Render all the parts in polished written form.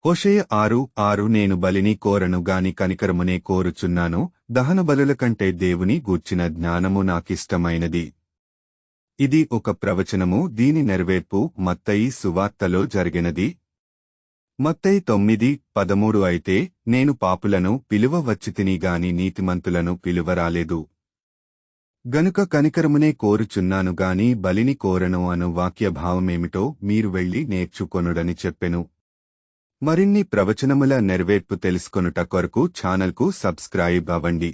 హోషేయ 6:6 నేను బలిని కోరను గాని కనికరమునే కోరుచున్నాను, దహనబలుల కంటే దేవుని గూర్చిన జ్ఞానము నాకిష్టమైనది. ఇది ఒక ప్రవచనము, దీని నెరవేర్పు మత్తయి సువార్తలో జరిగినది. మత్తయి 9:13 అయితే, నేను పాపులను పిలువ వచ్చితిని గాని నీతిమంతులను పిలువరాలేదు. గనుక కనికరమునే కోరుచున్నాను గాని బలిని కోరను అను వాక్యభావమేమిటో మీరు వెళ్లి నేర్చుకొనుడని చెప్పెను. మరిన్ని ప్రవచనముల నెరవేర్పు తెలుసుకొనుట కొరకు ఛానల్కు సబ్స్క్రైబ్ అవ్వండి.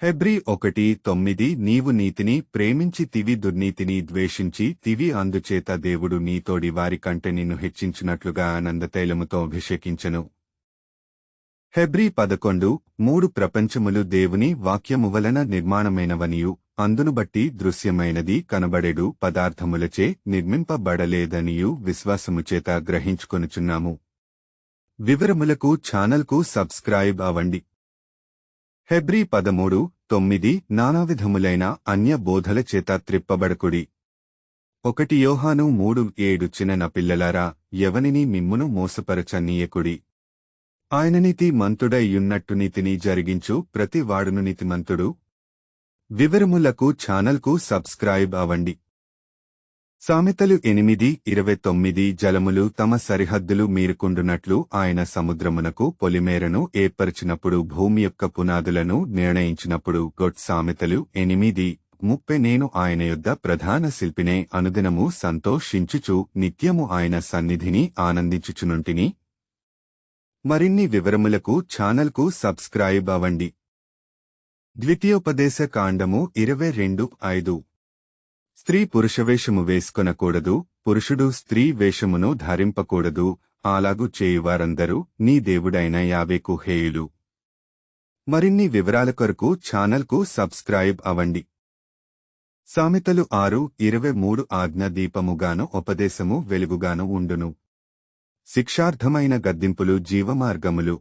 హెబ్రీ 1:9 నీవు నీతిని ప్రేమించి తివి దుర్నీతిని ద్వేషించి తివి, అందుచేత దేవుడు నీతోడి వారి కంటే నిన్ను హెచ్చించినట్లుగా ఆనందతైలముతో అభిషేకించెను. హెబ్రీ 11:3 ప్రపంచములు దేవుని వాక్యము వలన నిర్మాణమైనవనియు, అందును బట్టి దృశ్యమైనది కనబడెడు పదార్థములచే నిర్మింపబడలేదనియు విశ్వాసముచేత గ్రహించుకొనుచున్నాము. వివరములకు ఛానల్కు సబ్స్క్రైబ్ అవ్వండి. హెబ్రీ 13:9 నానావిధములైన అన్య బోధల చేత త్రిప్పబడకుడి. 1 యోహాను 3:7 చిన్న పిల్లలారా, ఎవనిని మిమ్మును మోసపరచనీయకుడి. ఆయన నీతి మంతుడైయున్నట్టు నీతిని జరిగించు ప్రతి వాడును నీతిమంతుడు. వివరములకు ఛానల్కు సబ్స్క్రైబ్ అవ్వండి. సామెతలు 8:29 జలములు తమ సరిహద్దులు మీరుకుండునట్లు ఆయన సముద్రమునకు పొలిమేరను ఏర్పరిచినప్పుడు, భూమి యొక్క పునాదులను నిర్ణయించినప్పుడు. సామెతలు 8:30 నేను ఆయన యొద్ద ప్రధాన శిల్పినే, అనుదినము సంతోషించుచు నిత్యము ఆయన సన్నిధిని ఆనందించుచునుంటిని. మరిన్ని వివరములకు ఛానల్కు సబ్స్క్రైబ్ అవ్వండి. ద్వితీయోపదేశ కాండము 22:5 స్త్రీ పురుషవేషము వేసుకొనకూడదు, పురుషుడు స్త్రీ వేషమును ధరింపకూడదు, అలాగు చేయువారందరూ నీ దేవుడైన యావేకు హేయులు. మరిన్ని వివరాల కొరకు ఛానల్కు సబ్స్క్రైబ్ అవ్వండి. సామెతలు 6:23 ఆజ్ఞ దీపముగాను ఉపదేశము వెలుగుగాను ఉండును. శిక్షార్థమైన గద్దింపులు జీవమార్గములు.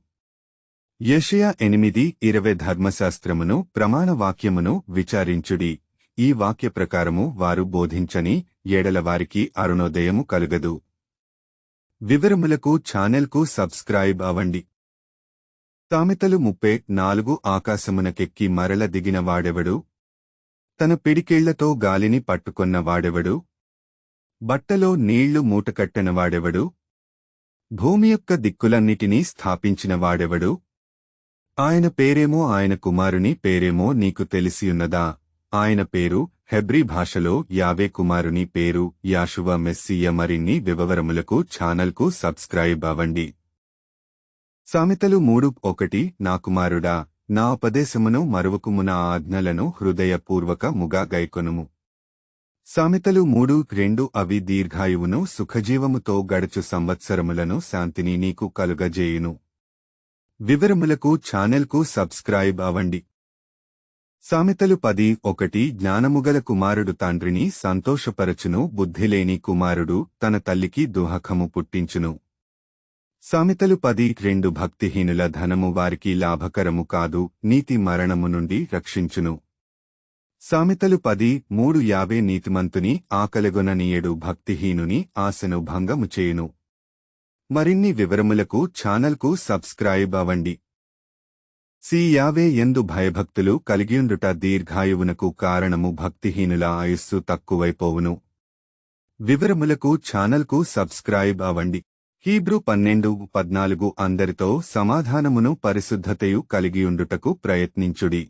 యెషయా 8:20 ధర్మశాస్త్రమును ప్రమాణవాక్యమును విచారించుడి. ఈ వాక్య ప్రకారము వారు బోధించని ఎడల వారికి అరుణోదయము కలుగదు. వివరములకు ఛానల్కు సబ్స్క్రైబ్ అవ్వండి. సామెతలు 34 ఆకాశమునకెక్కి మరల దిగిన వాడెవడు? తన పిడికేళ్లతో గాలిని పట్టుకొన్న వాడెవడు? బట్టలో నీళ్లు మూటకట్టెన వాడెవడు? భూమి యొక్క దిక్కులన్నిటినీ స్థాపించిన వాడెవడు? ఆయన పేరేమో ఆయన కుమారుని పేరేమో నీకు తెలిసియున్నదా? ఆయన పేరు హెబ్రీ భాషలో యావే, కుమారుని పేరు యాషువ మెస్సియ. మరిన్ని వివరములకు ఛానల్కు సబ్స్క్రైబ్ అవ్వండి. సామెతలు 3:1 నా కుమారుడా, నా ఉపదేశమును మరువకుము, నా ఆజ్ఞలను హృదయపూర్వకముగా గైకొనుము. సామెతలు 3:2 అవి దీర్ఘాయువును సుఖజీవముతో గడుచు సంవత్సరములను శాంతిని నీకు కలుగజేయును. వివరములకు ఛానల్కు సబ్స్క్రైబ్ అవ్వండి. సామెతలు 10:1 జ్ఞానముగల కుమారుడు తండ్రిని సంతోషపరచును, బుద్ధిలేని కుమారుడు తన తల్లికి దుఃఖము పుట్టించును. సామెతలు 10:2 భక్తిహీనుల ధనము వారికి లాభకరము కాదు, నీతి మరణము నుండి రక్షించును. సామెతలు 10:3 యావే నీతిమంతుని ఆకలిగొననీయడు, భక్తిహీనుని ఆశను భంగము చేయును. మరిన్ని వివరములకు ఛానల్కు సబ్స్క్రైబ్ అవ్వండి. యావే యందు భయభక్తులు కలిగియుండుట దీర్ఘాయువునకు కారణము, భక్తిహీనుల ఆయుస్సు తక్కువైపోవును. వివరములకు ఛానల్కు సబ్స్క్రైబ్ అవ్వండి. హీబ్రూ 12:14 అందరితో సమాధానమును పరిశుద్ధతయు కలిగియుండుటకు ప్రయత్నించుడి.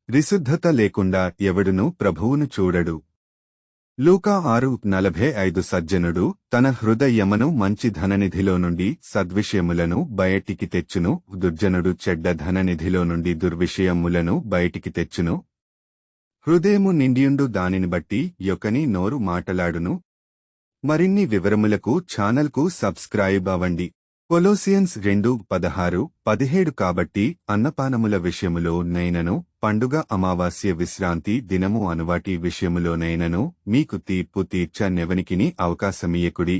రిశుద్ధత లేకుండా ఎవడునూ ప్రభువును చూడడు. లూకా 6:45 సజ్జనుడు తన హృదయమును మంచి ధననిధిలో నుండి సద్విషయములను బయటికి తెచ్చును, దుర్జనుడు చెడ్డ ధననిధిలో నుండి దుర్విషయములను బయటికి తెచ్చును. హృదయము నిండియుండు దానిని బట్టి యొకని నోరు మాటలాడును. మరిన్ని వివరములకు ఛానల్కు సబ్స్క్రైబ్ అవ్వండి. కొలోసియన్స్ 2:16-17 కాబట్టి అన్నపానముల విషయములో నైనను, పండుగ అమావాస్య విశ్రాంతి దినము అనువాటి విషయములోనైనను మీకు తీర్పు తీర్చ నెవనికిని అవకాశమియ్యకుడి.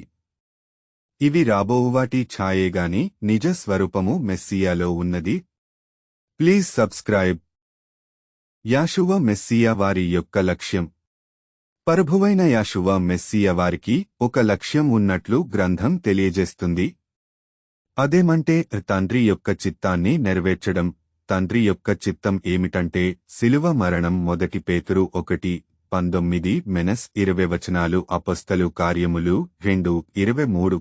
ఇవి రాబోవువాటి ఛాయేగాని నిజ స్వరూపము మెస్సియాలో ఉన్నది. Please subscribe. యాషువ మెస్సియా వారి యొక్క లక్ష్యం. ప్రభువైన యాషువ మెస్సియా వారికి ఒక లక్ష్యం ఉన్నట్లు గ్రంథం తెలియజేస్తుంది. అదేమంటే తండ్రి యొక్క చిత్తాన్ని నెరవేర్చడం. తండ్రి యొక్క చిత్తం ఏమిటంటే శిలువ మరణం. 1 పేతురు 1:19-20 వచనాలు. అపొస్తలు కార్యములు 2:23.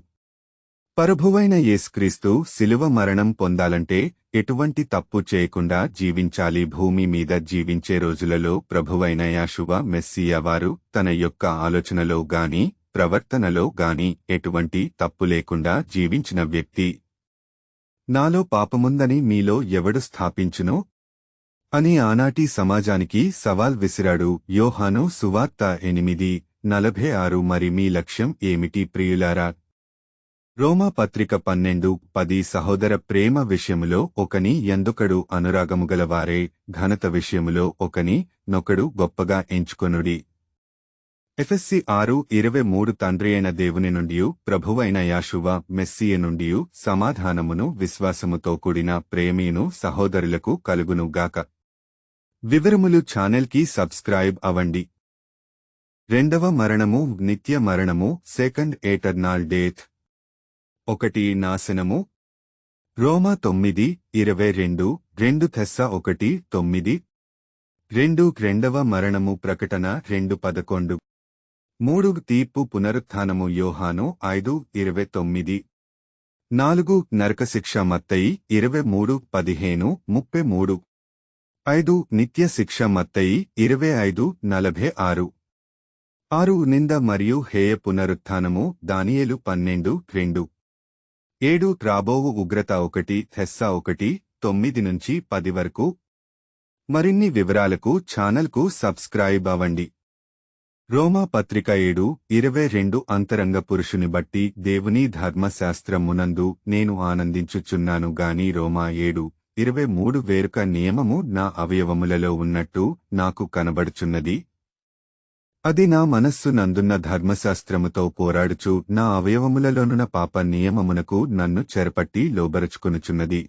ప్రభువైన యేసుక్రీస్తు శిలువ మరణం పొందాలంటే ఎటువంటి తప్పు చేయకుండా జీవించాలి. భూమి మీద జీవించే రోజులలో ప్రభువైన యాషువా మెస్సియా వారు తన యొక్క ఆలోచనలో గాని ప్రవర్తనలో గాని ఎటువంటి తప్పు లేకుండా జీవించిన వ్యక్తి. నాలో పాపముందని మీలో ఎవడు స్థాపించును అని ఆనాటి సమాజానికి సవాల్ విసిరాడు. యోహాను సువార్త 8:46. మరి మీ లక్ష్యం ఏమిటి ప్రియులారా? రోమా పత్రిక 12:10. సహోదర ప్రేమ విషయములో ఒకని ఎందుకడు అనురాగముగలవారే, ఘనత విషయములో ఒకని నొకడు గొప్పగా ఎంచుకొనుడి. ఎఫెస్సి 6:23. తండ్రి అయిన దేవుని నుండియు ప్రభువైన యాషువా మెస్సియ నుండియు సమాధానమును విశ్వాసముతో కూడిన ప్రేమీను సహోదరులకు కలుగును గాక. వివరములు ఛానెల్కి సబ్స్క్రైబ్ అవండి. రెండవ మరణము నిత్య మరణము. Second eternal death. 1 నాశనము. రోమా 9:22. 2 తెస్స 1:9. 2 రెండవ మరణము. ప్రకటన 2:11. 3 తీర్పు పునరుత్థానము. యోహాను 5:29. 4 నరకశిక్ష. మత్తయి 23:15-33. 5 నిత్య శిక్ష. మత్తయి 25:46. 6 నింద మరియు హేయ పునరుత్థానము. దానియేలు 12:2. 7 రాబోవు ఉగ్రత. 1 తెస్స 1:9-10 వరకు. మరిన్ని వివరాలకు ఛానల్కు సబ్స్క్రైబ్ అవండి. రోమా పత్రిక 7:22. అంతరంగ పురుషుని బట్టి దేవుని ధర్మశాస్త్రమునందు నేను ఆనందించుచున్నాను గాని రోమా 7:23. వేరొక నియమము నా అవయవములలో ఉన్నట్టు నాకు కనబడుచున్నది. అది నా మనస్సు నందున్న ధర్మశాస్త్రముతో పోరాడుచు నా అవయవములలోనున్న పాప నియమమునకు నన్ను చెరపట్టి లోబరుచుకొనుచున్నది.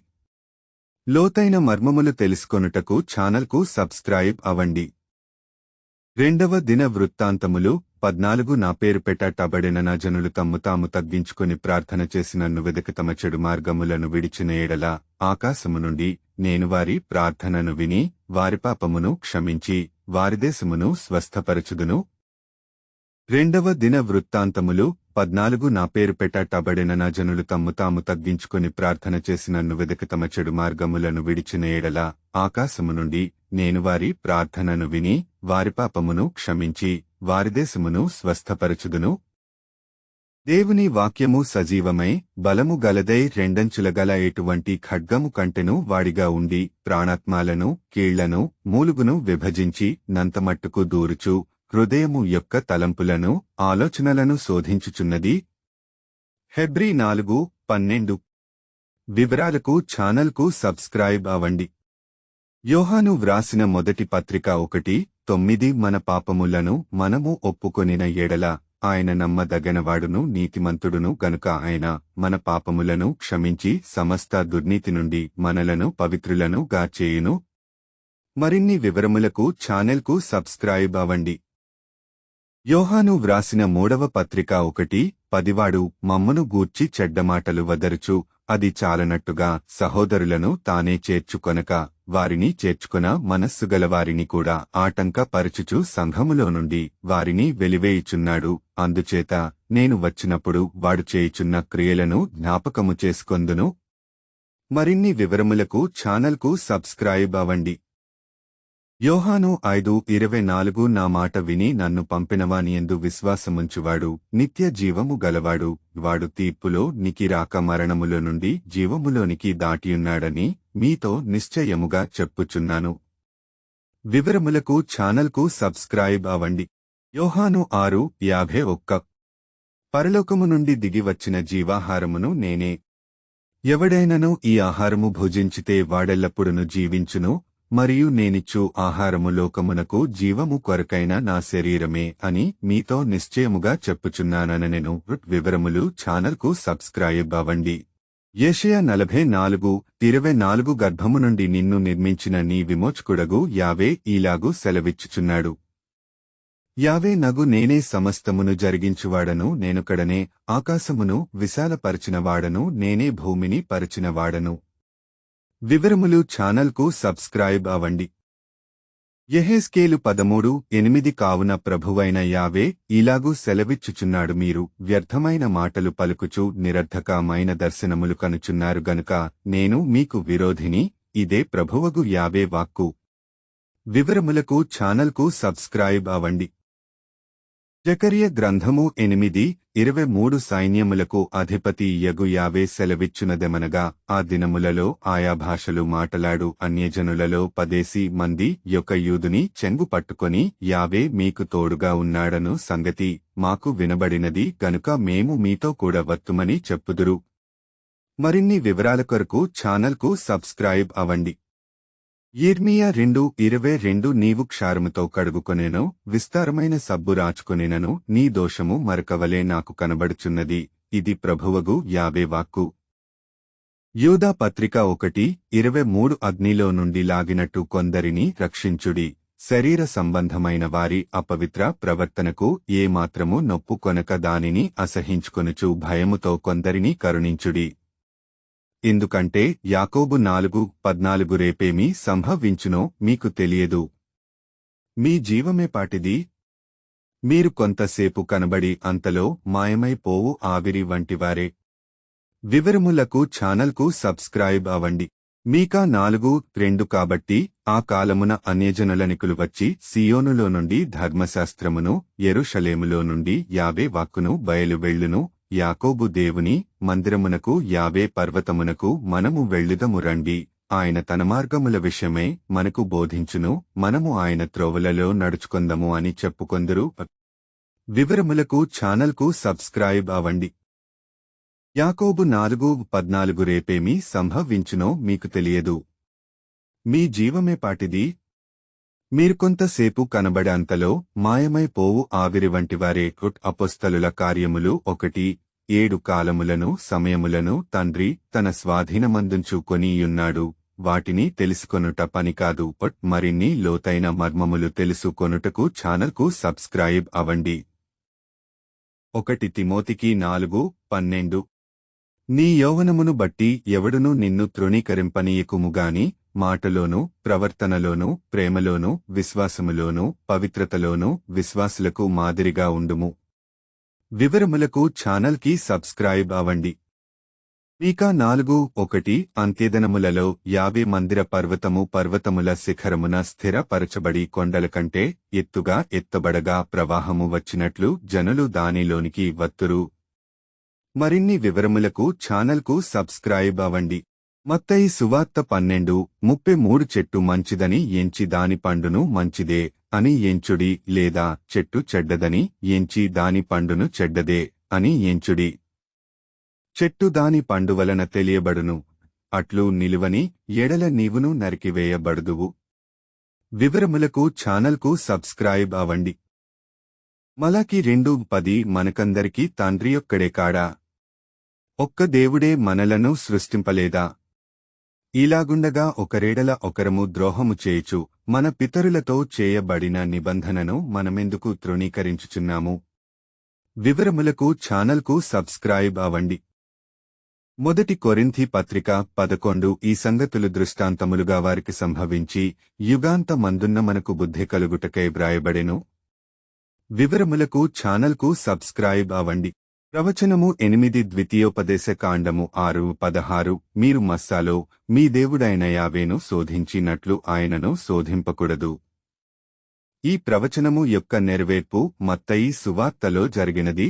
లోతైన మర్మములు తెలుసుకొనుటకు ఛానల్కు సబ్స్క్రైబ్ అవండి. రెండవ దిన వృత్తాంతములు 14. నా పేరు పెట్టబడిన నా జనులు తమ్ము తాము తగ్గించుకొని ప్రార్థన చేసి నన్ను వెదకి తమ చెడు మార్గములను విడిచిన ఎడల ఆకాశము నుండి నేను వారి ప్రార్థనను విని వారి పాపమును క్షమించి వారి దేశమును స్వస్థపరచుదును. రెండవ దిన వృత్తాంతములు 14. నా పేరు పెట్టబడిన నా జనులు తమ్ము తాము తగ్గించుకొని ప్రార్థన చేసి నన్ను వెదకి తమ చెడు మార్గములను విడిచిన ఎడల ఆకాశము నుండి నేను వారి ప్రార్థనను విని వారి పాపమును క్షమించి వారి దేశమును స్వస్థపరచుదును. దేవుని వాక్యము సజీవమై బలము గలదై రెండంచులగల ఎటువంటి ఖడ్గము కంటెను వాడిగా ఉండి ప్రాణాత్మాలను కీళ్లను మూలుగును విభజించి నంతమట్టుకు దూరుచు హృదయము యొక్క తలంపులను ఆలోచనలను శోధించుచున్నది. హెబ్రీ 4:12. వివరాలకు ఛానల్కు సబ్స్క్రైబ్ అవండి. యోహాను వ్రాసిన మొదటి పత్రిక 1:9. మన పాపములను మనము ఒప్పుకొనిన ఎడల ఆయన నమ్మదగనవాడును నీతిమంతుడును గనుక ఆయన మన పాపములను క్షమించి సమస్త దుర్నీతి నుండి మనలను పవిత్రులను గాచేయును. మరిన్ని వివరములకు ఛానల్కు సబ్స్క్రైబ్ అవండి. యోహాను వ్రాసిన మూడవ పత్రిక 1:10. వాడు మమ్మను గూర్చి చెడ్డమాటలు వదరుచు అది చాలనట్టుగా సహోదరులను తానే చేర్చుకొనక వారిని చేర్చుకొన మనస్సుగలవారిని కూడా ఆటంకపరచుచు సంఘములో నుండి వారిని వెలివేయుచున్నాడు. అందుచేత నేను వచ్చినప్పుడు వాడు చేయుచున్న క్రియలను జ్ఞాపకము చేసుకొందును. మరిన్ని వివరములకు ఛానల్కు సబ్స్క్రైబ్ అవండి. యోహాను 5:24. నా మాట విని నన్ను పంపినవానియందు విశ్వాసముంచువాడు నిత్య జీవము గలవాడు, వాడు తీర్పులో నికి రాక మరణములో నుండి జీవములోనికి దాటియున్నాడని మీతో నిశ్చయముగా చెప్పుచున్నాను. వివరములకు ఛానల్కు సబ్స్క్రైబ్ అవండి. యోహాను 6:51. పరలోకము నుండి దిగివచ్చిన జీవాహారమును నేనే. ఎవడైనను ఈ ఆహారము భుజించితే వాడెల్లప్పుడును జీవించును, మరియు నేనిచ్చు ఆహారము లోకమునకు జీవము కొరకైన నా శరీరమే అని మీతో నిశ్చయముగా చెప్పుచున్నాననెను. వివరములు ఛానల్కు సబ్స్క్రైబ్ అవండి. యెషయా 44:24. గర్భము నుండి నిన్ను నిర్మించిన నీ విమోచకుడగు యావే ఈలాగు సెలవిచ్చుచున్నాడు. యావే నగు నేనే సమస్తమును జరిగించువాడను నేనుకడనే ఆకాశమును విశాలపరచినవాడను నేనే భూమిని పరిచినవాడను. వివరములు ఛానల్కు సబ్స్క్రైబ్ అవండి. యెహెజ్కేలు 13:8 కావున ప్రభువైన యావే ఇలాగు సెలవిచ్చుచున్నాడు, మీరు వ్యర్థమైన మాటలు పలుకుచు నిరర్థకమైన దర్శనములు కనుచున్నారు గనుక నేను మీకు విరోధిని. ఇదే ప్రభువగు యావే వాక్కు. వివరములకు ఛానల్కు సబ్స్క్రైబ్ అవండి. జకర్య గ్రంథము 8:23 సైన్యములకు అధిపతి యగు యావే సెలవిచ్చునదెమనగా, ఆ దినములలో ఆయా భాషలు మాటలాడు అన్యజనులలో 10 మంది యొక్క యూదుని చెంగు పట్టుకొని యావే మీకు తోడుగా ఉన్నాడను సంగతి మాకు వినబడినది గనుక మేము మీతో కూడా వత్తుమని చెప్పుదురు. మరిన్ని వివరాల కొరకు ఛానల్కు సబ్స్క్రైబ్ అవండి. యిర్మీయా 2:22 నీవు క్షారముతో కడుగుకొనెను, విస్తారమైన సబ్బు రాచుకొనెనను, నీ దోషము మరకవలే నాకు కనబడుచున్నది. ఇది ప్రభువగు యావే వాక్కు. యూదా పత్రిక 1:23 అగ్నిలో నుండి లాగినట్టు కొందరిని రక్షించుడి. శరీర సంబంధమైన వారి అపవిత్ర ప్రవర్తనకు ఏమాత్రము నొప్పు కొనక దానిని అసహించుకొనుచు భయముతో కొందరిని కరుణించుడి. ఎందుకంటే యాకోబు 4:14 రేపేమి సంభవించునో మీకు తెలియదు. మీ జీవమేపాటిది. మీరు కొంతసేపు కనబడి అంతలో మాయమైపోవు ఆవిరి వంటివారే. వివరములకు ఛానల్కు సబ్స్క్రైబ్ అవండి. మీకా 4:2 కాబట్టి ఆ కాలమున అన్యజనులనికులు వచ్చి సియోనులో నుండి ధర్మశాస్త్రమును, యెరూషలేములో నుండి యావే వాక్కును బయలువెళ్ళును. యాకోబు దేవుని మందిరమునకు యావే పర్వతమునకు మనము వెళ్ళుదము రండి. ఆయన తన మార్గముల విషయమై మనకు బోధించును, మనము ఆయన త్రోవలలో నడుచుకొందము అని చెప్పుకొందురు. వివరములకు ఛానల్కు సబ్స్క్రైబ్ అవండి. యాకోబు 4:14 రేపేమి సంభవించునో మీకు తెలియదు. మీ జీవమేపాటిది. మీరు కొంతసేపు కనబడే అంతలో మాయమైపోవు ఆవిరి వంటివారే. అపోస్తలుల కార్యములు 1:7 కాలములను సమయములను తండ్రి తన స్వాధీనమందుంచుకొనియున్నాడు. వాటిని తెలుసుకొనుట పనికాదు, మరిన్ని లోతైన మర్మములు తెలుసుకొనుటకు ఛానల్కు సబ్స్క్రైబ్ అవండి. 1 తిమోతికి 4:12 నీ యౌవనమును బట్టి ఎవడునూ నిన్ను తృణీకరింపనీయకుముగాని మాటలోనూ ప్రవర్తనలోనూ ప్రేమలోనూ విశ్వాసములోనూ పవిత్రతలోనూ విశ్వాసులకు మాదిరిగా ఉండుము. వివరములకు ఛానల్కి సబ్స్క్రైబ్ అవండి. మీకా 4:1 అంత్యదినములలో యావే మందిర పర్వతము పర్వతముల శిఖరమున స్థిరపరచబడి కొండల కంటే ఎత్తుగా ఎత్తబడగా ప్రవాహము వచ్చినట్లు జనులు దానిలోనికి వత్తురు. మరిన్ని వివరములకు ఛానల్కు సబ్స్క్రైబ్ అవండి. మత్తయి సువార్త 12:33 చెట్టు మంచిదని ఎంచి దాని పండును మంచిదే అని ఎంచుడి, లేదా చెట్టు చెడ్డదని ఎంచి దాని పండును చెడ్డదే అని ఎంచుడి. చెట్టు దాని పండు వలన తెలియబడును. అట్లు నిలువని ఎడల నీవును నరికివేయబడుదువు. వివరములకు ఛానల్కు సబ్స్క్రైబ్ అవండి. మలాకి 2:10 మనకందరికీ తండ్రి ఒక్కడే కాడా? ఒక్క దేవుడే మనలను సృష్టింపలేదా? ఇలాగుండగా ఒకరేడల ఒకరము ద్రోహము చేయుచు మన పితరులతో చేయబడిన నిబంధనను మనమెందుకు తృణీకరించుచున్నాము? వివరములకు ఛానల్కు సబ్స్క్రైబ్ అవండి. 1 కొరింథీ పత్రిక 11 ఈ సంగతులు దృష్టాంతములుగా వారికి సంభవించి యుగాంత మందున్న మనకు బుద్ధి కలుగుటకై వ్రాయబడెను. వివరములకు ఛానల్కు సబ్స్క్రైబ్ అవండి. ప్రవచనము 8 ద్వితీయోపదేశ కాండము 6:16 మీరు మస్సాలో మీ దేవుడైన యావేను శోధించినట్లు ఆయనను శోధింపకూడదు. ఈ ప్రవచనము యొక్క నెరవేర్పు మత్తయి సువార్తలో జరిగినది.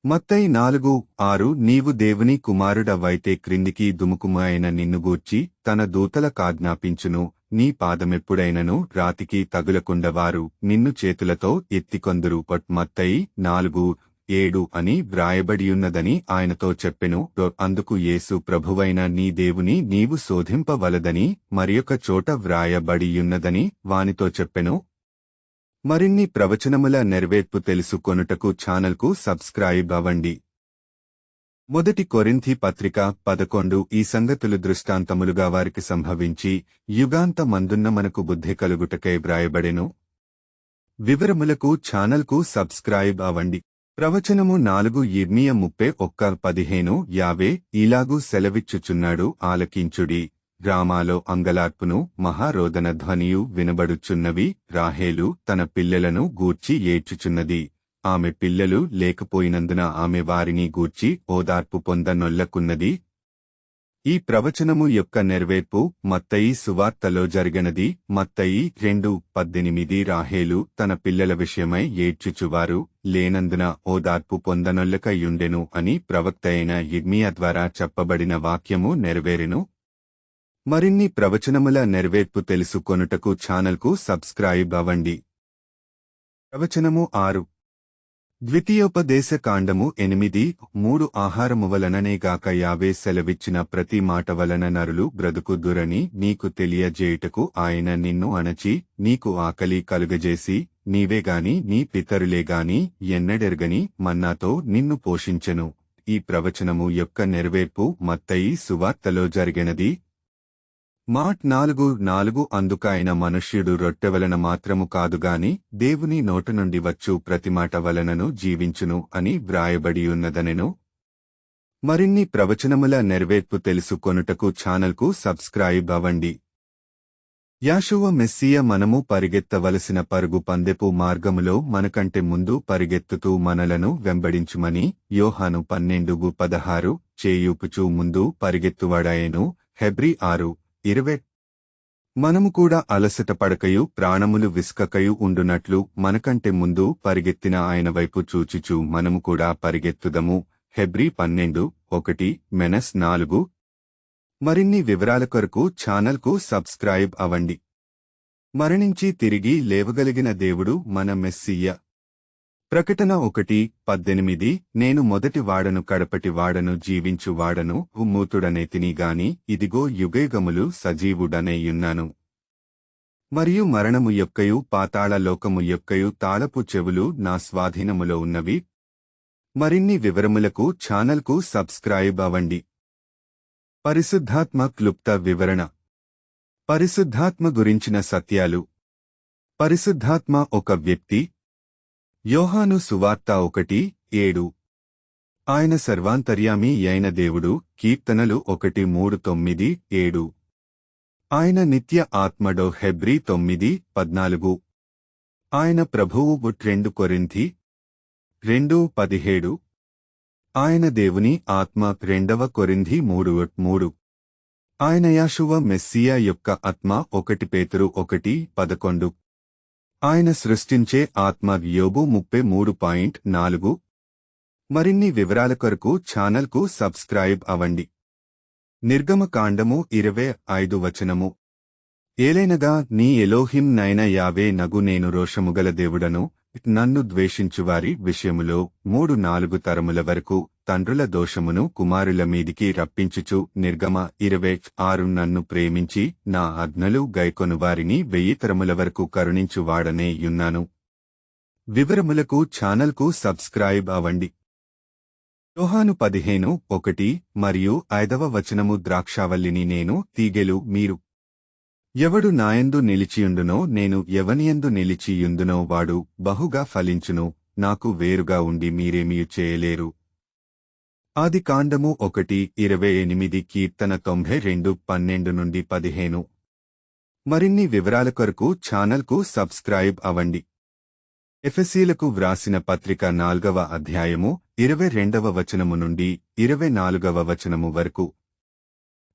మత్తయి 4:6 నీవు దేవుని కుమారుడవైతే క్రిందికి దుముకుము ఆయన నిన్ను గూర్చి తన దూతలకాజ్ఞాపించును, నీ పాదమెప్పుడైనను రాతికి తగులకుండవారు నిన్ను చేతులతో ఎత్తికొందురు. మత్తయి 4:7 అని వ్రాయబడియున్నదని ఆయనతో చెప్పెను. అందుకు యేసు ప్రభువైన నీ దేవుని నీవు శోధింపవలదని మరియొక చోట వ్రాయబడియున్నదని వానితో చెప్పెను. మరిన్ని ప్రవచనముల నెరవేర్పు తెలుసుకొనుటకు ఛానల్కు సబ్స్క్రైబ్ అవండి. 1 కొరింథీ పత్రిక 11 ఈ సంగతులు దృష్టాంతములుగా వారికి సంభవించి యుగాంత మందున్న మనకు బుద్ధి కలుగుటకై వ్రాయబడెను. వివరములకు ఛానల్కు సబ్స్క్రైబ్ అవ్వండి. ప్రవచనము 4 ఇర్మియా 31:15 యావే ఇలాగు సెలవిచ్చుచున్నాడు, ఆలకించుడి. రామాలో అంగలార్పును మహారోదన ధ్వనియు వినబడుచున్నవి. రాహేలు తన పిల్లలను గూర్చి ఏడ్చుచున్నది. ఆమె పిల్లలు లేకపోయినందున ఆమె వారిని గూర్చి ఓదార్పు పొందనొల్లకున్నది. ఈ ప్రవచనము యొక్క నెరవేర్పు మత్తయి సువార్తలో జరిగినది. మత్తయి 2:18 రాహేలు తన పిల్లల విషయమై ఏడ్చుచువారు లేనందున ఓదార్పు పొందనొల్లకయుండెను అని ప్రవక్తయైన ఇర్మియా ద్వారా చెప్పబడిన వాక్యము నెరవేరెను. మరిన్ని ప్రవచనముల నెరవేర్పు తెలుసుకొనుటకు ఛానల్కు సబ్స్క్రైబ్ అవ్వండి. ప్రవచనము 6 ద్వితీయోపదేశ కాండము 8:3 ఆహారము వలననేగాక యావే సెలవిచ్చిన ప్రతి మాట వలన నరులు బ్రతుకుదురని నీకు తెలియజేయుటకు ఆయన నిన్ను అణచి నీకు ఆకలి కలుగజేసి నీవేగాని నీ పితరులేగాని ఎన్నడెరగని మన్నాతో నిన్ను పోషించెను. ఈ ప్రవచనము యొక్క నెరవేర్పు మత్తయి సువార్తలో జరిగినది. మాట్ 4:4 అందుకాయన మనుష్యుడు రొట్టె వలన మాత్రము కాదుగాని దేవుని నోట నుండి వచ్చు ప్రతిమాట వలనను జీవించును అని వ్రాయబడియున్నదనెను. మరిన్ని ప్రవచనముల నెరవేర్పు తెలుసుకొనుటకు ఛానల్కు సబ్స్క్రైబ్ అవ్వండి. యాషువ మెస్సియ మనము పరిగెత్తవలసిన పరుగు పందెపు మార్గములో మనకంటే ముందు పరిగెత్తుతూ మనలను వెంబడించుమని యోహాను 12:16 చేయూపుచూ ముందు పరిగెత్తువాడాయెను. హెబ్రీ 6:20 మనము కూడా అలసట పడకయు ప్రాణములు విసుకకయు ఉండునట్లు మనకంటే ముందు పరిగెత్తిన ఆయన వైపు చూచుచూ మనము కూడా పరిగెత్తుదము. హెబ్రీ 12:1-4 మరిన్ని వివరాల కొరకు ఛానల్కు సబ్స్క్రైబ్ అవ్వండి. మరణించి తిరిగి లేవగలిగిన దేవుడు మన మెస్సియ. ప్రకటన 1:18 నేను మొదటి వాడను కడపటి వాడను జీవించు వాడను మూతుడనేతిని గాని ఇదిగో యుగయుగములు సజీవుడనేయున్నాను. మరియు మరణము యొక్కయు పాతాళ లోకము యొక్కయు తాళపు చెవులు నా స్వాధీనములో ఉన్నవి. మరిన్ని వివరములకు ఛానల్కు సబ్స్క్రైబ్ అవ్వండి. పరిశుద్ధాత్మ క్లుప్త వివరణ. పరిశుద్ధాత్మ గురించిన సత్యాలు. పరిశుద్ధాత్మ ఒక వ్యక్తి. యోహాను సువార్త 1:7 ఆయన సర్వాంతర్యామి అయిన దేవుడు. కీర్తనలు 1:3-9-7 ఆయన నిత్య ఆత్మడో. హెబ్రీ 9:14 ఆయన ప్రభువు. 2 కొరింథీ 2:17 ఆయన దేవుని ఆత్మ. 2 కొరింథీ 3:3 ఆయన యాషువ మెస్సియా యొక్క ఆత్మ. 1 పేతురు 1:11 ఆయన సృష్టించే ఆత్మ. యోబు 33:4 మరిన్ని వివరాల కొరకు ఛానల్కు సబ్స్క్రైబ్ అవ్వండి. నిర్గమకాండము 25 ఏలైనగా నీ ఎలోహిం నైన యావే నగు నేను రోషముగల దేవుడను. నన్ను ద్వేషించువారి విషయములో 3-4 తరముల వరకు తండ్రుల దోషమును కుమారుల మీదికి రప్పించుచు. నిర్గమ 26 నన్ను ప్రేమించి నా ఆజ్ఞలు గైకొను వారిని 1000 తరముల వరకు కరుణించువాడనే యున్నాను. వివరములకు ఛానల్కు సబ్స్క్రైబ్ అవ్వండి. యోహాను 15:1 మరియు 5 ద్రాక్షావల్లిని నేను, తీగెలు మీరు. ఎవడు నాయందు నిలిచియుండునో నేను ఎవనియందు నిలిచియుందునో వాడు బహుగా ఫలించును. నాకు వేరుగా ఉండి మీరేమియు చేయలేరు. ఆదికాండము 1:28 కీర్తన 92:12-15 మరిన్ని వివరాల కొరకు ఛానల్కు సబ్స్క్రైబ్ అవ్వండి. ఎఫెసీలకు వ్రాసిన పత్రిక 4వ అధ్యాయము 22 నుండి 24 వరకు.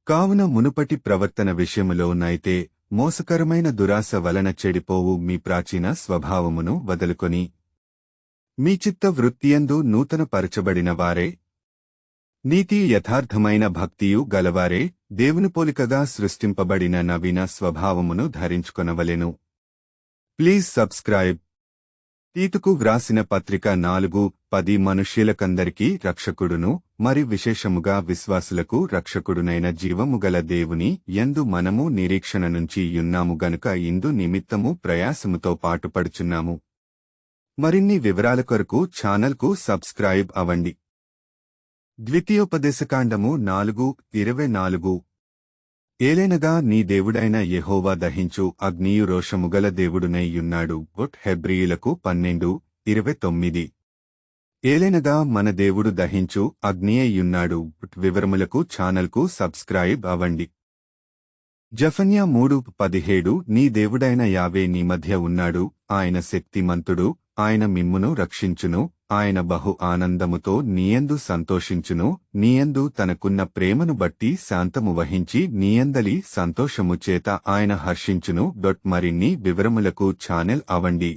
కావున మునుపటి ప్రవర్తన విషయములోనైతే మోసకరమైన దురాశ వలన చెడిపోవు మీ ప్రాచీన స్వభావమును వదులుకొని మీ చిత్త వృత్తియందు నూతన పరచబడిన వారే, నీతి యథార్థమైన భక్తియు గలవారే, దేవుని పోలికగా సృష్టింపబడిన నవీన స్వభావమును ధరించుకొనవలెను. Please subscribe. తీతుకు వ్రాసిన పత్రిక 4:10 మనుష్యులకందరికీ రక్షకుడును మరి విశేషముగా విశ్వాసులకు రక్షకుడునైన జీవముగల దేవుని యందు మనము నిరీక్షణ నుంచి యున్నాము గనుక ఇందు నిమిత్తము ప్రయాసముతో పాటుపడుచున్నాము. మరిన్ని వివరాల కొరకు ఛానల్కు సబ్స్క్రైబ్ అవ్వండి. ద్వితీయోపదేశకాండము 4:24 ఏలైనగా నీ దేవుడైన యెహోవా దహించు అగ్నియు రోషముగల దేవుడునై యున్నాడు. హెబ్రీయులకు 12:29. ఏలైనగా మన దేవుడు దహించు అగ్నియై యున్నాడు. వివరములకు ఛానల్కు సబ్స్క్రైబ్ అవ్వండి. జెఫన్యా 3:17 నీ దేవుడైన యావే నీ మధ్య ఉన్నాడు, ఆయన శక్తిమంతుడు, ఆయన మిమ్మును రక్షించును, ఆయన బహు ఆనందముతో నీయందు సంతోషించును, నీయందు తనకున్న ప్రేమను బట్టి శాంతము వహించి నీయందలి సంతోషము చేత ఆయన హర్షించును. మరిన్ని వివరములకు ఛానల్ అవ్వండి.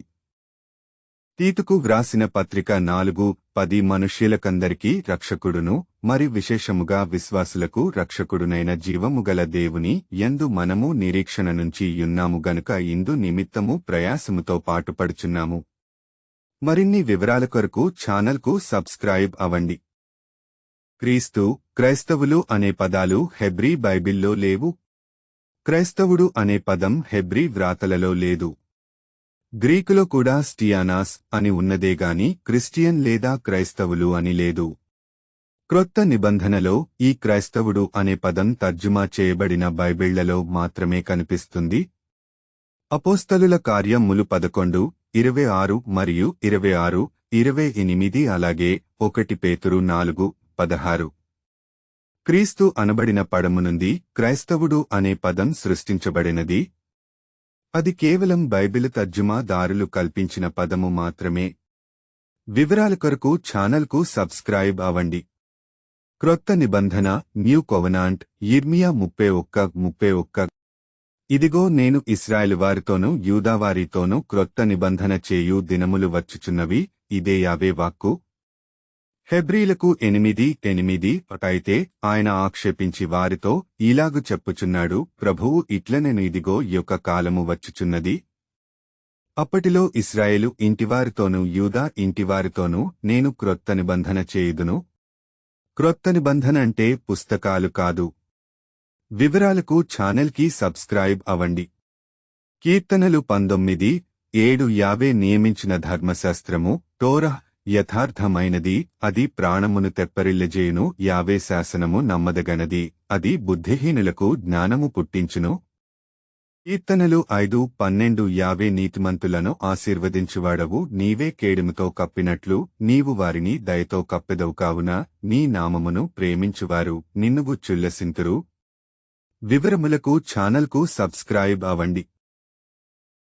తీతుకు వ్రాసిన పత్రిక 4:10 మనుష్యులకందరికీ రక్షకుడును, మరి విశేషముగా విశ్వాసులకు రక్షకుడునైన జీవముగల దేవుని యందు మనము నిరీక్షణ నుంచి యున్నాము గనుక ఇందు నిమిత్తము ప్రయాసముతో పాటుపడుచున్నాము. మరిన్ని వివరాల కొరకు ఛానల్కు సబ్స్క్రైబ్ అవ్వండి. క్రీస్తు, క్రైస్తవులు అనే పదాలు హెబ్రీ బైబిల్లో లేవు. క్రైస్తవుడు అనే పదం హెబ్రీ వ్రాతలలో లేదు. గ్రీకులో కూడా స్టియానాస్ అని ఉన్నదేగాని క్రిస్టియన్ లేదా క్రైస్తవులు అని లేదు. క్రొత్త నిబంధనలో ఈ క్రైస్తవుడు అనే పదం తర్జుమా చేయబడిన బైబిళ్లలో మాత్రమే కనిపిస్తుంది. అపోస్తలుల కార్యములు 11:26 మరియు 26:28 అలాగే 1 పేతురు 4:16. క్రీస్తు అనబడిన పడము నుండి క్రైస్తవుడు అనే పదం సృష్టించబడినది. అది కేవలం బైబిలు తర్జుమాదారులు కల్పించిన పదము మాత్రమే. వివరాల కొరకు ఛానల్కు సబ్స్క్రైబ్ అవ్వండి. క్రొత్త నిబంధన న్యూ కొవనాంట్ యిర్మియా 31:31 ఇదిగో నేను ఇశ్రాయేలు వారితోనూ యూదావారితోనూ క్రొత్త నిబంధన చేయు దినములు వచ్చుచున్నవి, ఇదే యావే వాక్కు. హెబ్రీలకు 8:8 అయితే ఆయన ఆక్షేపించి వారితో ఇలాగు చెప్పుచున్నాడు, ప్రభువు ఇట్లనెను ఇదిగో యొక్క కాలము వచ్చుచున్నది. అప్పటిలో ఇశ్రాయేలు ఇంటివారితోనూ యూదా ఇంటివారితోనూ నేను క్రొత్త నిబంధన చేయుదును. క్రొత్త నిబంధన అంటే పుస్తకాలు కాదు. వివరాలకు ఛానల్కి సబ్స్క్రైబ్ అవ్వండి. కీర్తనలు 19:7 యావే నియమించిన ధర్మశాస్త్రము టోరహ్ యథార్థమైనది, అది ప్రాణమును తెప్పరిల్లజేయును. యావే శాసనము నమ్మదగనది, అది బుద్ధిహీనులకు జ్ఞానము పుట్టించును. కీర్తనలు 5:12 యావే నీతిమంతులను ఆశీర్వదించువాడవు, నీవే కేడుముతో కప్పినట్లు నీవు వారిని దయతో కప్పెదవు కావున నీ నామమును ప్రేమించువారు నిన్నుగు చుల్లసింతురు. వివరములకు ఛానల్కు సబ్స్క్రైబ్ అవ్వండి.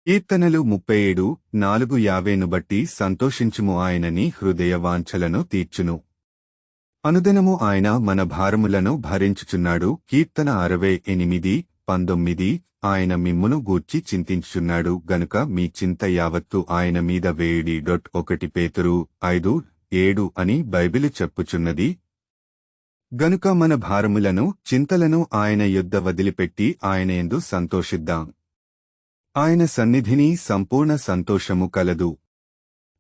కీర్తనలు 37:4 యావేను బట్టి సంతోషించుము, ఆయనని హృదయ వాంఛలను తీర్చును. అనుదినము ఆయన మన భారములను భరించుచున్నాడు. కీర్తన 68:19 ఆయన మిమ్మును గూర్చి చింతించుచున్నాడు గనుక మీ చింత యావత్తు ఆయన మీద వేయుడి. 1 పేతురు 5:7 అని బైబిలు చెప్పుచున్నది. గనుక మన భారములను చింతలను ఆయన యొద్ద వదిలిపెట్టి ఆయనయందు సంతోషిద్దాం. ఆయన సన్నిధిని సంపూర్ణ సంతోషము కలదు.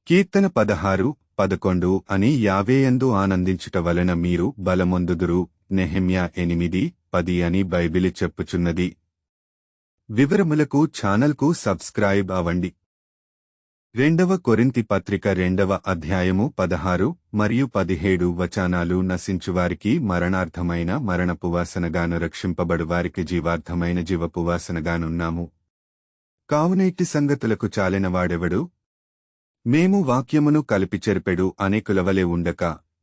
కీర్తన 16:11 అని యావేయందు ఆనందించుట వలన మీరు బలమొందుదురు. నెహెమ్యా 8:10 అని బైబిలు చెప్పుచున్నది. వివరములకు ఛానల్కు సబ్స్క్రైబ్ అవ్వండి. 2వ కొరింథీ పత్రిక 2వ అధ్యాయము 16 మరియు 17 వచనాలు నశించువారికి మరణార్థమైన మరణపు వాసనగాను, రక్షింపబడువారికి జీవార్థమైన జీవపు వాసనగానున్నాము. కావున ఇట్టి సంగతులకు చాలినవాడెవడు? మేము వాక్యమును కలిపిచెరిపెడు అనేకులవలె ఉండక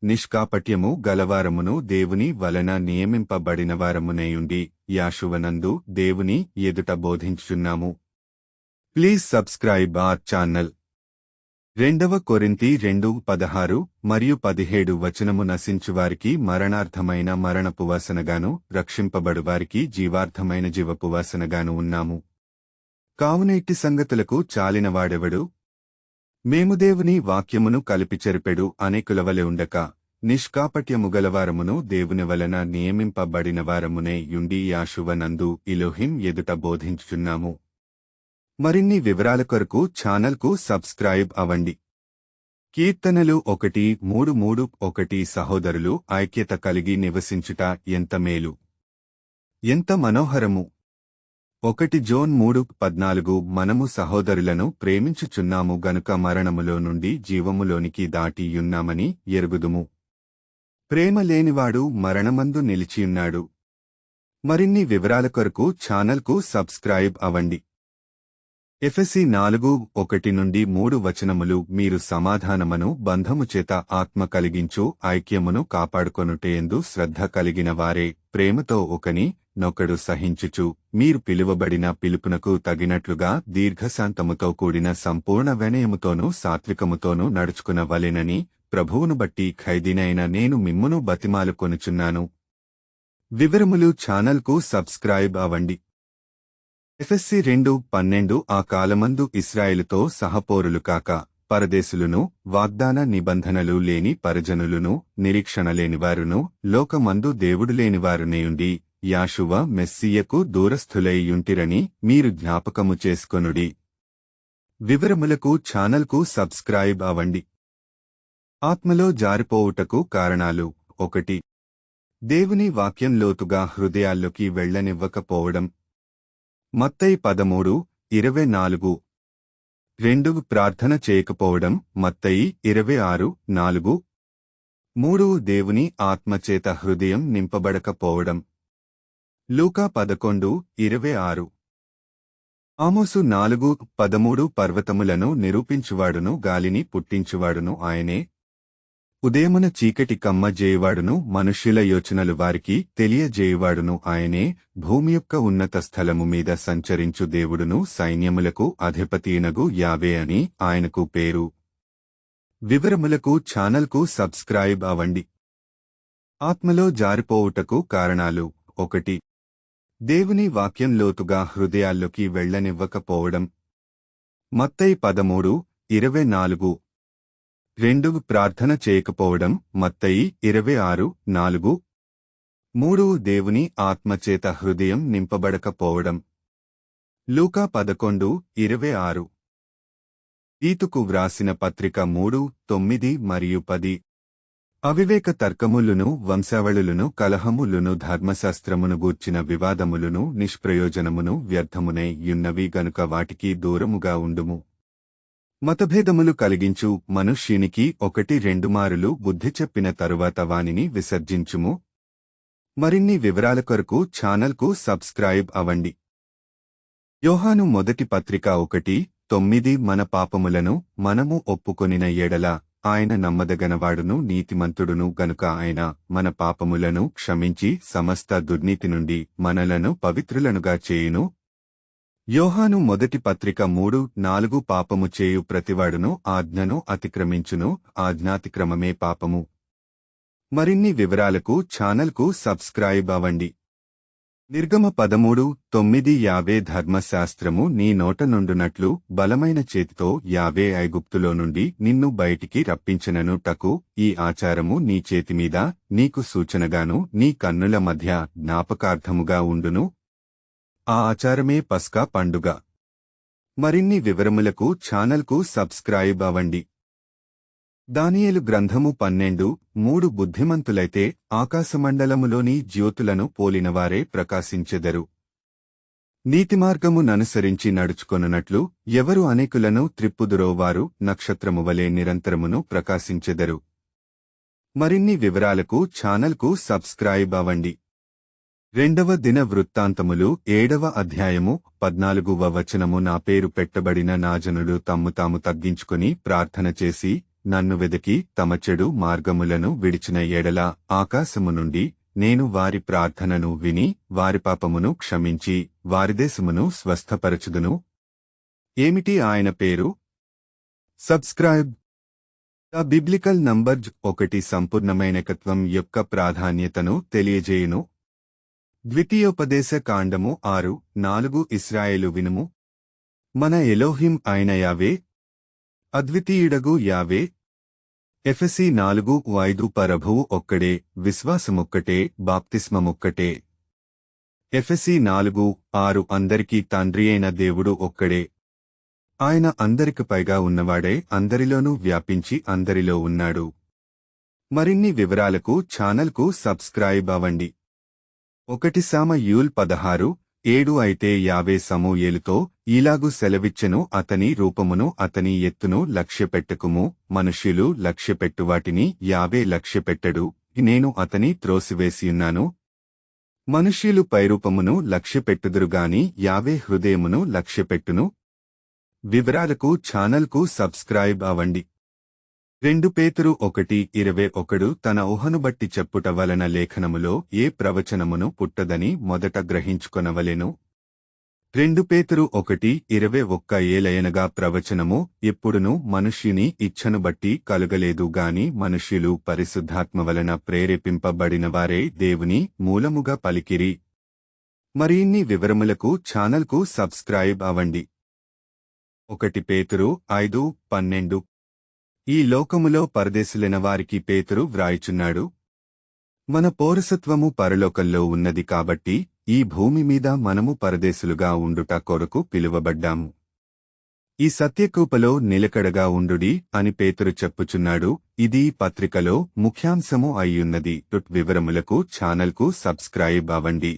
నిష్కాపట్యము గలవారమును దేవుని వలన నియమింపబడినవారమునేయుండి యాషువనందు దేవుని ఎదుట బోధించుచున్నాము. Please subscribe our channel. 2వ కొరింథీ 2:16 మరియు 17 వచనము నశించువారికి మరణార్థమైన మరణపు వాసనగాను, రక్షింపబడువారికి జీవార్థమైన జీవపు వాసనగాను ఉన్నాము. కావున ఇట్టి సంగతులకు చాలినవాడెవడు? మేము దేవుని వాక్యమును కలిపిచెరిపెడు అనేకులవలె ఉండక నిష్కాపట్యము గలవారమును దేవుని వలన నియమింపబడినవారమునే యుండి యాషువనందు ఇలోహిం ఎదుట బోధించుచున్నాము. మరిన్ని వివరాల కొరకు ఛానల్కు సబ్స్క్రైబ్ అవ్వండి. కీర్తనలు 1:3-1 సహోదరులు ఐక్యత కలిగి నివసించుట ఎంత మేలు, ఎంత మనోహరము. 1 జోన్ 3:14 మనము సహోదరులను ప్రేమించుచున్నాము గనుక మరణములో నుండి జీవములోనికి దాటియున్నామని ఎరుగుదుము. ప్రేమ లేనివాడు మరణమందు నిలిచియున్నాడు. మరిన్ని వివరాల కొరకు ఛానల్కు సబ్స్క్రైబ్ అవ్వండి. ఎఫెసీ 4:1-3 వచనములు మీరు సమాధానమును బంధము చేత ఆత్మ కలిగించు ఐక్యమును కాపాడుకొనుటయందు శ్రద్ధ కలిగిన వారే ప్రేమతో ఒకని-నొకడు సహించుచు మీరు పిలువబడిన పిలుపునకు తగినట్లుగా దీర్ఘశాంతముతో కూడిన సంపూర్ణ వినయముతోనూ సాత్వికముతోనూ నడుచుకునవలెనని ప్రభువును బట్టి ఖైదీనైన నేను మిమ్మును బతిమాలుకొనుచున్నాను. వివరములు ఛానల్కు సబ్స్క్రైబ్ అవ్వండి. ఎఫెసీ 2:12 ఆ కాలమందు ఇశ్రాయేలుతో సహపోరులు కాక పరదేశులును వాగ్దాన నిబంధనలు లేని పరజనులును నిరీక్షణ లేనివారును లోకమందు దేవుడు లేనివారునేయుండి యాషువ మెస్సీయకు దూరస్థులై యుంటిరని మీరు జ్ఞాపకము చేసుకొనుడి. వివరములకు ఛానల్కు సబ్స్క్రైబ్ అవ్వండి. ఆత్మలో జారిపోవుటకు కారణాలు 1. దేవుని వాక్యం లోతుగా హృదయాల్లోకి వెళ్లనివ్వకపోవడం. మత్తయి 13:24. 2. ప్రార్థన చేయకపోవడం. మత్తయి 26:4. 3. దేవుని ఆత్మచేత హృదయం నింపబడకపోవడం. లూకా 11:26. ఆమోసు 4:13 పర్వతములను నిరూపించువాడును గాలిని పుట్టించువాడును ఆయనే. ఉదయమున చీకటి కమ్మజేయువాడును మనుష్యుల యోచనలు వారికి తెలియజేయువాడును ఆయనే. భూమి యొక్క ఉన్నత స్థలము మీద సంచరించు దేవుడును సైన్యములకు అధిపతియనగు యావే అని ఆయనకు పేరు. వివరములకు ఛానల్కు సబ్స్క్రైబ్ అవ్వండి. ఆత్మలో జారిపోవుటకు కారణాలు 1. దేవుని వాక్యం లోతుగా హృదయాల్లోకి వెళ్లనివ్వకపోవడం. మత్తయి 13:24. 2. ప్రార్థన చేయకపోవడం. మత్తయి 26:4. 3. దేవుని ఆత్మచేత హృదయం నింపబడకపోవడం. లూకా 11:26. తీతుకు వ్రాసిన పత్రిక 3:9 మరియు 10. అవివేక తర్కములును వంశావళులను కలహములును ధర్మశాస్త్రమును గూర్చిన వివాదములును నిష్ప్రయోజనమును వ్యర్థమునై యున్నవి గనుక వాటికి దూరముగా ఉండుము. మతభేదములు కలిగించు మనుష్యునికి 1-2 మారులు బుద్ధి చెప్పిన తరువాత వానిని విసర్జించుము. మరిన్ని వివరాల కొరకు ఛానల్కు సబ్స్క్రైబ్ అవ్వండి. యోహాను మొదటి పత్రిక 1:9 మన పాపములను మనము ఒప్పుకొనిన ఎడల ఆయన నమ్మదగనవాడును నీతిమంతుడును గనుక ఆయన మన పాపములను క్షమించి సమస్త దుర్నీతి నుండి మనలను పవిత్రులనుగా చేయును. యోహాను మొదటి పత్రిక 3:4 పాపము చేయు ప్రతివాడును ఆజ్ఞను అతిక్రమించును, ఆజ్ఞాతిక్రమమే పాపము. మరిన్ని వివరాలకు ఛానల్కు సబ్స్క్రైబ్ అవ్వండి. నిర్గమ 13:9 యావే ధర్మశాస్త్రము నీ నోట నుండునట్లు బలమైన చేతితో యావే ఐగుప్తులో నుండి నిన్ను బయటికి రప్పించిననుటకు ఈ ఆచారము నీ చేతిమీద నీకు సూచనగాను నీ కన్నుల మధ్య జ్ఞాపకార్థముగా ఉండును. ఆ ఆచారమే పస్కా పండుగ. మరిన్ని వివరములకు ఛానల్కు సబ్స్క్రైబ్ అవ్వండి. దానియేలు గ్రంథము 12:3 బుద్ధిమంతులైతే ఆకాశమండలములోని జ్యోతులను పోలినవారే ప్రకాశించెదరు. నీతిమార్గముననుసరించి నడుచుకొనున్నట్లు ఎవరు అనేకులను త్రిప్పుదురో వారు నక్షత్రము వలె నిరంతరమును ప్రకాశించెదరు. మరిన్ని వివరాలకు ఛానల్కు సబ్స్క్రైబ్ అవ్వండి. 2వ దిన వృత్తాంతములు 7వ అధ్యాయము 14వ వచనము నా పేరు పెట్టబడిన నా జనులు తమ్ము తాము తగ్గించుకుని ప్రార్థన చేసి నన్ను వెదకి తమ చెడు మార్గములను విడిచిన ఎడల ఆకాశము నుండి నేను వారి ప్రార్థనను విని వారి పాపమును క్షమించి వారి దేశమును స్వస్థపరచుదును. ఏమిటి ఆయన పేరు? సబ్స్క్రైబ్. ద బిబ్లికల్ నంబర్ 1 సంపూర్ణమైనకత్వం యొక్క ప్రాధాన్యతను తెలియజేయును. ద్వితీయోపదేశ కాండము 6:4 ఇశ్రాయేలు వినుము. మన ఎలోహిం అయిన యావే అద్వితీయుడగు యావే. ఎఫెసీ 4:5 ప్రభువు ఒక్కడే, విశ్వాసమొక్కటే, బాప్తిస్మమొక్కటే. ఎఫెసీ 4:6 అందరికీ తండ్రియైన దేవుడు ఒక్కడే. ఆయన అందరికి పైగా ఉన్నవాడే అందరిలోనూ వ్యాపించి అందరిలో ఉన్నాడు. మరిన్ని వివరాలకు ఛానల్కు సబ్స్క్రైబ్ అవ్వండి. 1 సమూయేలు 16:7 అయితే యావే సమూయేలుతో ఈలాగు సెలవిచ్చెను అతని రూపమును అతని ఎత్తును లక్ష్యపెట్టకుము, మనుష్యులు లక్ష్యపెట్టువాటిని యావే లక్ష్యపెట్టడు, నేను అతని త్రోసివేసియున్నాను. మనుష్యులు పైరూపమును లక్ష్యపెట్టుదురుగాని యావే హృదయమును లక్ష్యపెట్టును. వివరాలకు ఛానల్కు సబ్స్క్రైబ్ అవండి. 2 పేతురు 1:21 తన ఊహను బట్టి చెప్పుట వలన లేఖనములో ఏ ప్రవచనమును పుట్టదని మొదట గ్రహించుకొనవలెను. 2 పేతురు 1:21 ఏలయనగా ప్రవచనము ఎప్పుడును మనుష్యుని ఇచ్ఛను బట్టి కలుగలేదు గాని మనుష్యులు పరిశుద్ధాత్మ వలన ప్రేరేపింపబడినవారే దేవుని మూలముగా పలికిరి. మరిన్ని వివరములకు ఛానల్కు సబ్స్క్రైబ్ అవండి. 1 పేతురు 5:12 ఈ లోకములో పరదేశులైన వారికి పేతురు వ్రాయుచున్నాడు. మన పౌరసత్వము పరలోకంలో ఉన్నది కాబట్టి ఈ భూమి మీద మనము పరదేశులుగా ఉండుట కొరకు పిలువబడ్డాము. ఈ సత్యకృపలో నిలకడగా ఉండుడి అని పేతురు చెప్పుచున్నాడు. ఇది పత్రికలో ముఖ్యాంశము అయ్యున్నది. వివరములకు ఛానల్కు సబ్స్క్రైబ్ అవండి.